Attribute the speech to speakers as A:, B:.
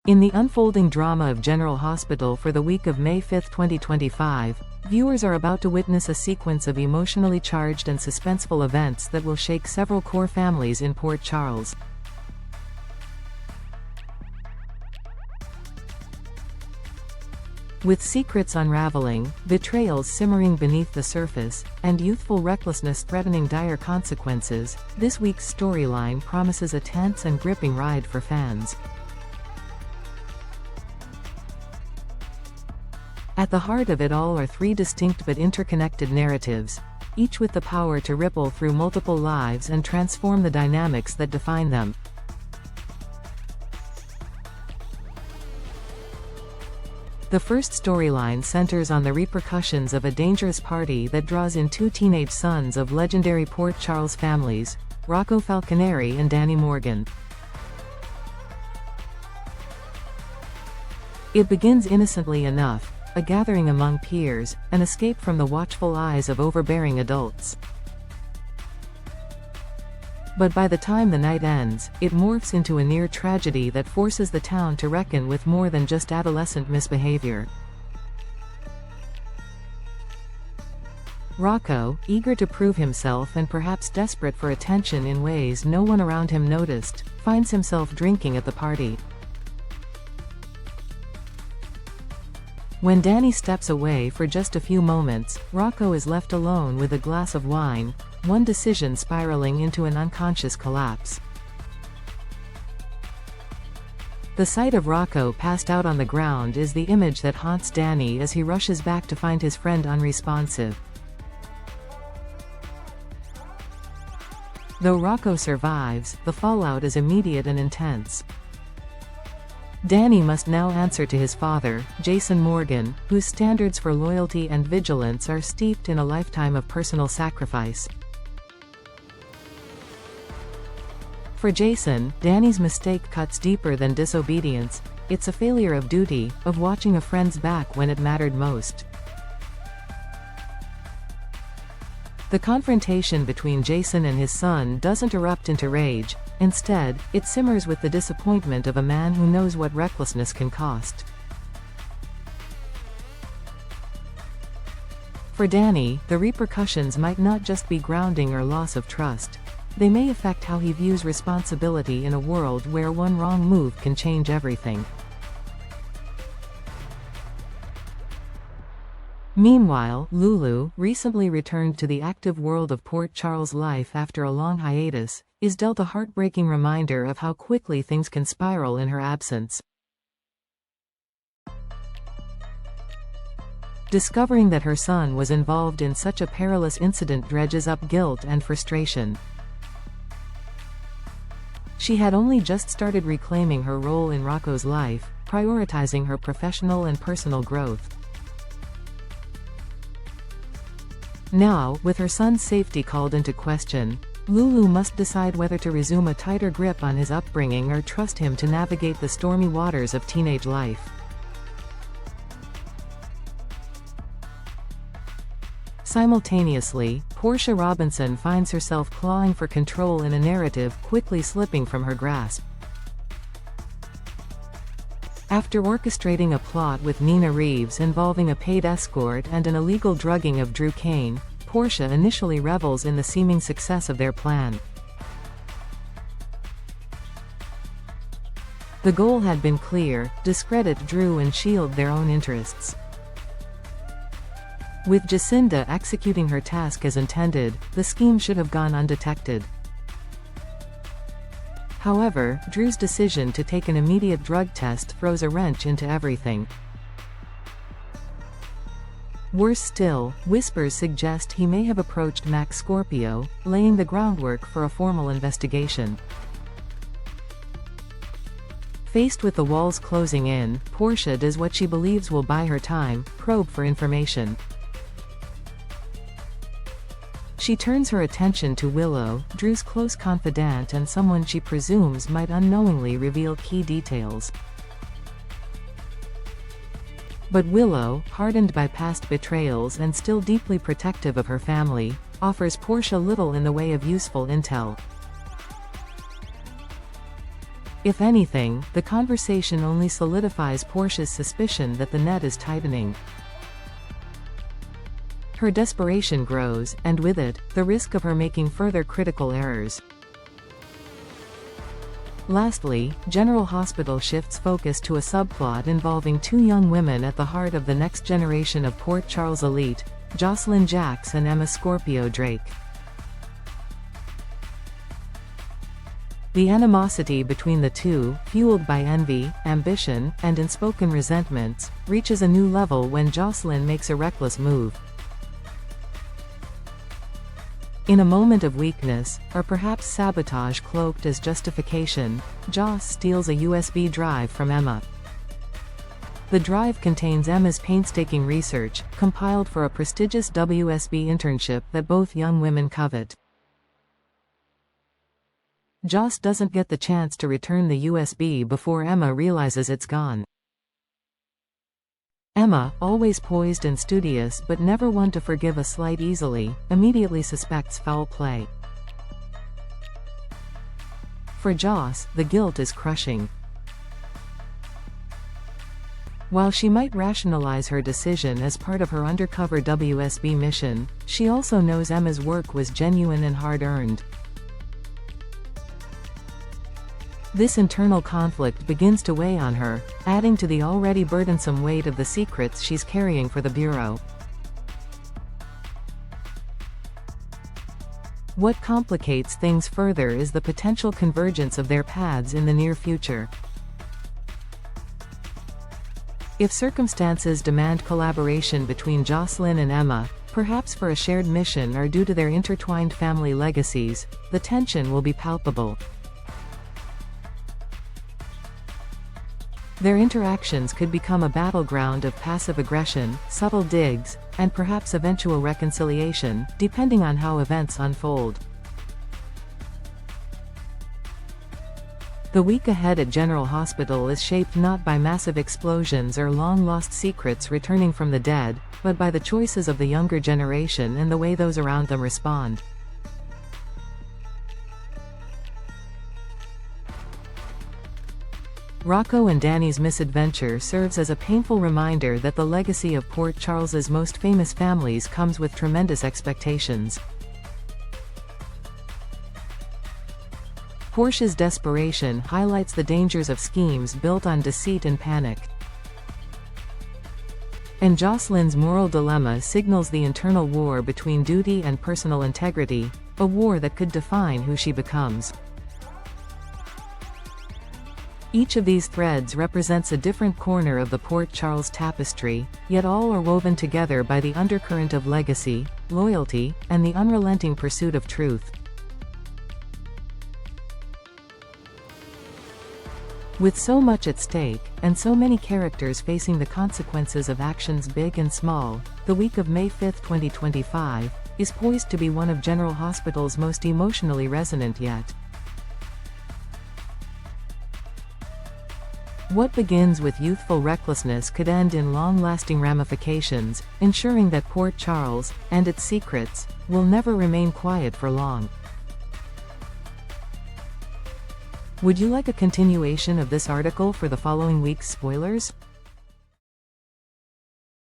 A: In the unfolding drama of General Hospital for the week of May 5, 2025, viewers are about to witness a sequence of emotionally charged and suspenseful events that will shake several core families in Port Charles. With secrets unraveling, betrayals simmering beneath the surface, and youthful recklessness threatening dire consequences, this week's storyline promises a tense and gripping ride for fans. At the heart of it all are three distinct but interconnected narratives, each with the power to ripple through multiple lives and transform the dynamics that define them. The first storyline centers on the repercussions of a dangerous party that draws in two teenage sons of legendary Port Charles families, Rocco Falconeri and Danny Morgan. It begins innocently enough, a gathering among peers, an escape from the watchful eyes of overbearing adults. But by the time the night ends, it morphs into a near tragedy that forces the town to reckon with more than just adolescent misbehavior. Rocco, eager to prove himself and perhaps desperate for attention in ways no one around him noticed, finds himself drinking at the party. When Danny steps away for just a few moments, Rocco is left alone with a glass of wine, one decision spiraling into an unconscious collapse. The sight of Rocco passed out on the ground is the image that haunts Danny as he rushes back to find his friend unresponsive. Though Rocco survives, the fallout is immediate and intense. Danny must now answer to his father, Jason Morgan, whose standards for loyalty and vigilance are steeped in a lifetime of personal sacrifice. For Jason, Danny's mistake cuts deeper than disobedience. It's a failure of duty, of watching a friend's back when it mattered most. The confrontation between Jason and his son doesn't erupt into rage. Instead, it simmers with the disappointment of a man who knows what recklessness can cost. For Danny, the repercussions might not just be grounding or loss of trust. They may affect how he views responsibility in a world where one wrong move can change everything. Meanwhile, Lulu, recently returned to the active world of Port Charles life after a long hiatus, is dealt a heartbreaking reminder of how quickly things can spiral in her absence. Discovering that her son was involved in such a perilous incident dredges up guilt and frustration. She had only just started reclaiming her role in Rocco's life, prioritizing her professional and personal growth. Now, with her son's safety called into question, Lulu must decide whether to resume a tighter grip on his upbringing or trust him to navigate the stormy waters of teenage life. Simultaneously, Portia Robinson finds herself clawing for control in a narrative quickly slipping from her grasp. After orchestrating a plot with Nina Reeves involving a paid escort and an illegal drugging of Drew Kane, Portia initially revels in the seeming success of their plan. The goal had been clear: discredit Drew and shield their own interests. With Jacinda executing her task as intended, the scheme should have gone undetected. However, Drew's decision to take an immediate drug test throws a wrench into everything. Worse still, whispers suggest he may have approached Max Scorpio, laying the groundwork for a formal investigation. Faced with the walls closing in, Portia does what she believes will buy her time: probe for information. She turns her attention to Willow, Drew's close confidant and someone she presumes might unknowingly reveal key details. But Willow, hardened by past betrayals and still deeply protective of her family, offers Portia little in the way of useful intel. If anything, the conversation only solidifies Portia's suspicion that the net is tightening. Her desperation grows, and with it, the risk of her making further critical errors. Lastly, General Hospital shifts focus to a subplot involving two young women at the heart of the next generation of Port Charles elite, Jocelyn Jacks and Emma Scorpio Drake. The animosity between the two, fueled by envy, ambition, and unspoken resentments, reaches a new level when Jocelyn makes a reckless move. In a moment of weakness, or perhaps sabotage cloaked as justification, Joss steals a USB drive from Emma. The drive contains Emma's painstaking research, compiled for a prestigious WSB internship that both young women covet. Joss doesn't get the chance to return the USB before Emma realizes it's gone. Emma, always poised and studious but never one to forgive a slight easily, immediately suspects foul play. For Joss, the guilt is crushing. While she might rationalize her decision as part of her undercover WSB mission, she also knows Emma's work was genuine and hard-earned. This internal conflict begins to weigh on her, adding to the already burdensome weight of the secrets she's carrying for the Bureau. What complicates things further is the potential convergence of their paths in the near future. If circumstances demand collaboration between Jocelyn and Emma, perhaps for a shared mission or due to their intertwined family legacies, the tension will be palpable. Their interactions could become a battleground of passive aggression, subtle digs, and perhaps eventual reconciliation, depending on how events unfold. The week ahead at General Hospital is shaped not by massive explosions or long-lost secrets returning from the dead, but by the choices of the younger generation and the way those around them respond. Rocco and Danny's misadventure serves as a painful reminder that the legacy of Port Charles's most famous families comes with tremendous expectations. Portia's desperation highlights the dangers of schemes built on deceit and panic. And Jocelyn's moral dilemma signals the internal war between duty and personal integrity, a war that could define who she becomes. Each of these threads represents a different corner of the Port Charles tapestry, yet all are woven together by the undercurrent of legacy, loyalty, and the unrelenting pursuit of truth. With so much at stake, and so many characters facing the consequences of actions big and small, the week of May 5, 2025, is poised to be one of General Hospital's most emotionally resonant yet. What begins with youthful recklessness could end in long-lasting ramifications, ensuring that Port Charles, and its secrets, will never remain quiet for long. Would you like a continuation of this article for the following week's spoilers?